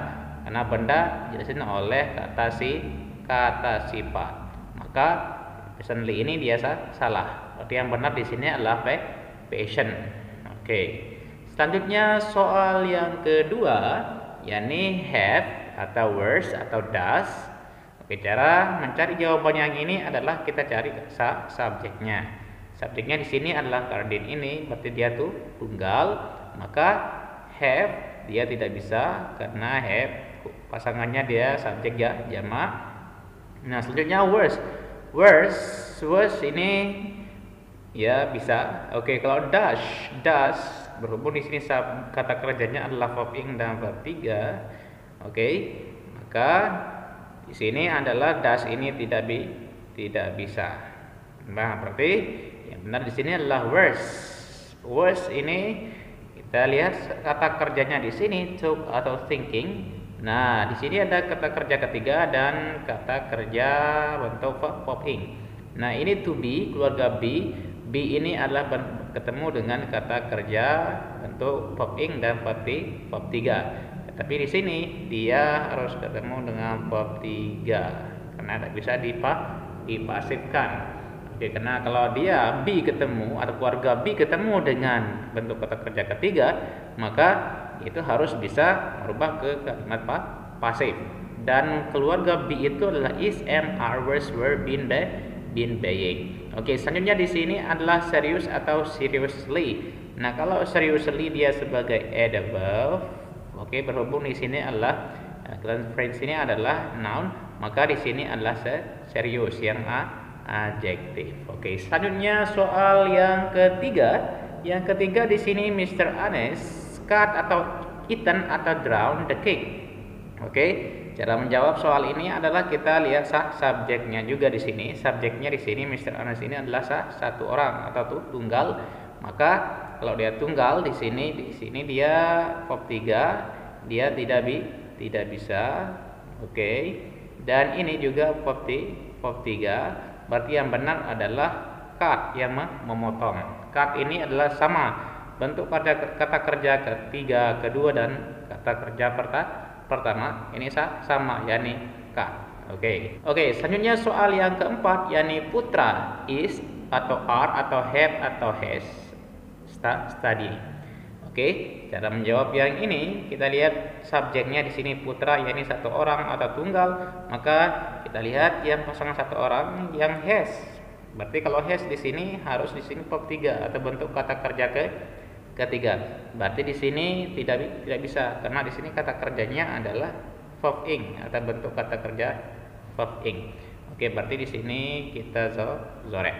karena benda dijelasin oleh kata sifat. Maka patiently ini dia salah. Berarti yang benar di sini adalah patient. Oke. Selanjutnya soal yang kedua, yakni have atau worse atau does. Oke, cara mencari jawaban yang ini adalah kita cari subjeknya. Subjeknya di sini adalah Cardin ini, berarti dia tunggal. Maka have dia tidak bisa karena have pasangannya dia subjek jamak. Nah, selanjutnya worse ini ya bisa. Oke, kalau does berhubung di sini kata kerjanya adalah verb ing dan verb 3. Oke, maka di sini adalah does ini tidak bisa. Nah, berarti yang benar di sini adalah worse ini kita lihat kata kerjanya di sini took atau thinking. Nah, di sini ada kata kerja ketiga dan kata kerja bentuk verb ing. Nah, ini to be, keluarga be ini adalah ketemu dengan kata kerja bentuk verb ing dan verb 3. Tapi di sini dia harus ketemu dengan verb 3 karena tidak bisa dipasifkan. Oke, karena kalau dia B ketemu atau keluarga B ketemu dengan bentuk kata kerja ketiga, maka itu harus bisa merubah ke kalimat pasif. Dan keluarga B itu adalah is, am, are, was, were, been, being. Oke, selanjutnya di sini adalah serius atau seriously. Nah, kalau seriously dia sebagai adverb. Oke, berhubung di sini adalah phrase ini adalah noun, maka di sini adalah serius yang adjektif. Oke, selanjutnya soal yang ketiga. Yang ketiga di sini Mr. Anes cut atau eaten atau drown the cake. Oke, cara menjawab soal ini adalah kita lihat subjeknya juga di sini. Subjeknya di sini Mr. Anes ini adalah satu orang atau tunggal. Maka kalau dia tunggal di sini dia verb 3, dia tidak bisa. Oke. Dan ini juga verb 3. Berarti yang benar adalah cut, yang memotong. Cut ini adalah sama bentuk kata kerja ketiga, kedua, dan kata kerja pertama. Ini sama, yakni cut. Oke, selanjutnya soal yang keempat, yakni putra is atau are atau have atau has study. Oke, cara menjawab yang ini kita lihat subjeknya di sini putra, yakni satu orang atau tunggal, maka kita lihat yang pasangan satu orang yang has. Berarti kalau has di sini harus di sini verb 3 atau bentuk kata kerja ketiga. Berarti di sini tidak bisa karena di sini kata kerjanya adalah verb ing atau bentuk kata kerja verb ing. Oke, berarti di sini kita zorek.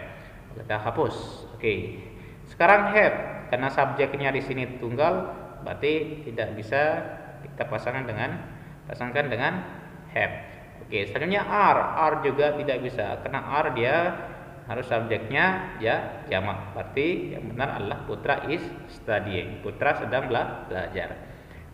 Kita hapus. Oke. Sekarang have, karena subjeknya di sini tunggal, berarti tidak bisa kita pasangkan dengan have. Oke, selanjutnya are juga tidak bisa karena are dia harus subjeknya jamak. Berarti yang benar adalah putra is studying. Putra sedang belajar.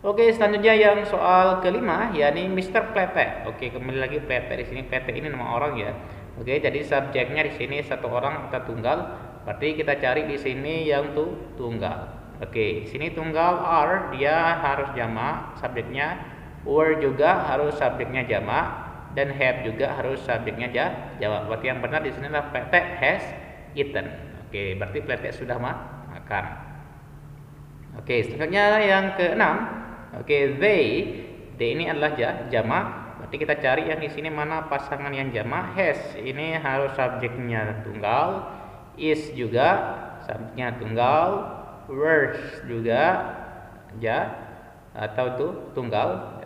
Oke, selanjutnya yang soal kelima, yakni Mr. Plete. Oke, kembali lagi Plete di sini. Plete ini nama orang ya. Oke, jadi subjeknya di sini satu orang atau tunggal. Berarti kita cari di sini yang tunggal. Oke, di sini tunggal are dia harus jamak subjeknya, were juga harus subjeknya jamak, dan have juga harus subjeknya jamak. Berarti yang benar di sini adalah Plete has eaten. Oke, berarti Plete sudah makan. Oke, selanjutnya yang keenam. Oke, they ini adalah jamak. Berarti kita cari yang di sini mana pasangan yang jamak. Has ini harus subjeknya tunggal, is juga subjeknya tunggal, were juga atau tunggal.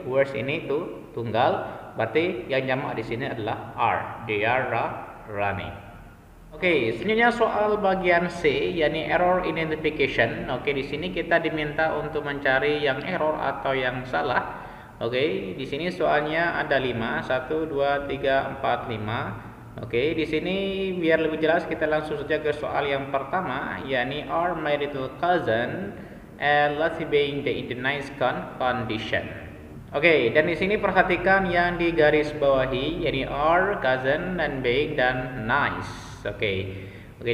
Were ini tunggal. Berarti yang jamak di sini adalah are. They are running. Oke, selanjutnya soal bagian C, yakni error identification. Oke, di sini kita diminta untuk mencari yang error atau yang salah. Oke, di sini soalnya ada 5, 1, 2, 3, 4, 5. Oke, di sini biar lebih jelas kita langsung saja ke soal yang pertama, yakni are my little cousin and let's being the nice condition. Oke, dan di sini perhatikan yang di garis bawahi, yakni are, cousin, dan being, dan nice. Oke,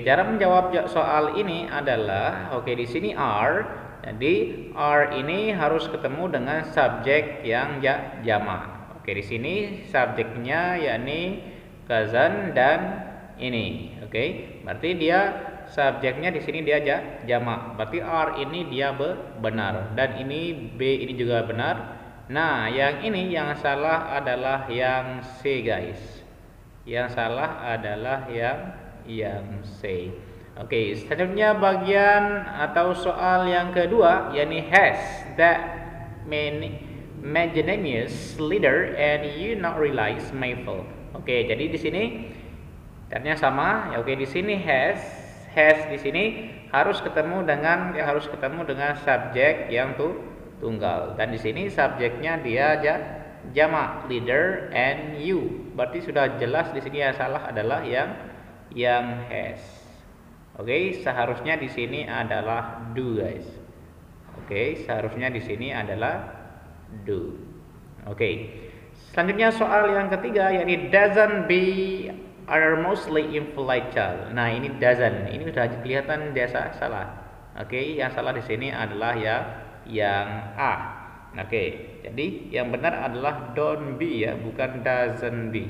cara menjawab soal ini adalah di sini are. Jadi are ini harus ketemu dengan subjek yang jamak. Oke, di sini subjeknya yakni cousin dan ini. Oke, berarti dia subjeknya di sini dia jamak. Berarti are ini dia benar dan ini B ini juga benar. Nah, yang ini yang salah adalah yang C, guys. Yang salah adalah yang C. Oke, selanjutnya bagian atau soal yang kedua, yakni has that magnanimous leader and you not realize Mayful. Oke, jadi di sini ternyata sama. Oke, di sini has di sini harus ketemu dengan subjek yang tunggal, dan di sini subjeknya dia jamak, leader and you. Berarti sudah jelas di sini yang salah adalah yang has. Oke, seharusnya di sini adalah do, guys. Oke, seharusnya di sini adalah do. Oke. Selanjutnya soal yang ketiga, yakni doesn't be are mostly impolite child. Nah, ini doesn't. Ini sudah kelihatan dia salah. Oke, yang salah di sini adalah yang A. Oke, jadi yang benar adalah don't be ya, bukan doesn't be.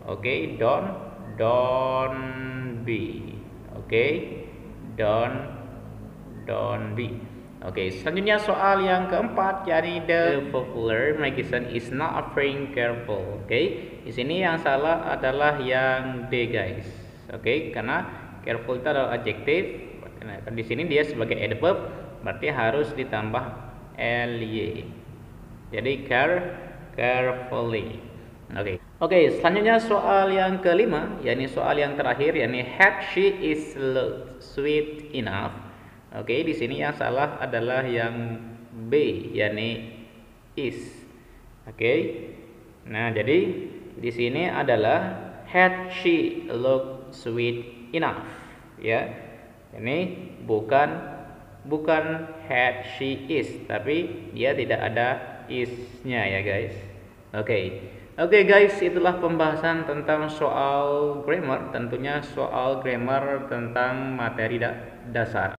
Oke, don't be. Oke, don't be. Oke, selanjutnya soal yang keempat, yakni the popular magician is not offering careful. Oke, di sini yang salah adalah yang D, guys. Oke, karena careful itu adalah adjektif. Nah, di sini dia sebagai adverb, berarti harus ditambah ly. Jadi carefully. Oke, selanjutnya soal yang kelima, yakni soal yang terakhir, yakni had she is sweet enough. Oke, di sini yang salah adalah yang B, yakni is. Oke. Nah, jadi di sini adalah had she look sweet enough, ya. Ini bukan had she is, tapi dia tidak ada is-nya ya, guys. Oke. Oke guys, itulah pembahasan tentang soal grammar, tentunya soal grammar tentang materi dasar.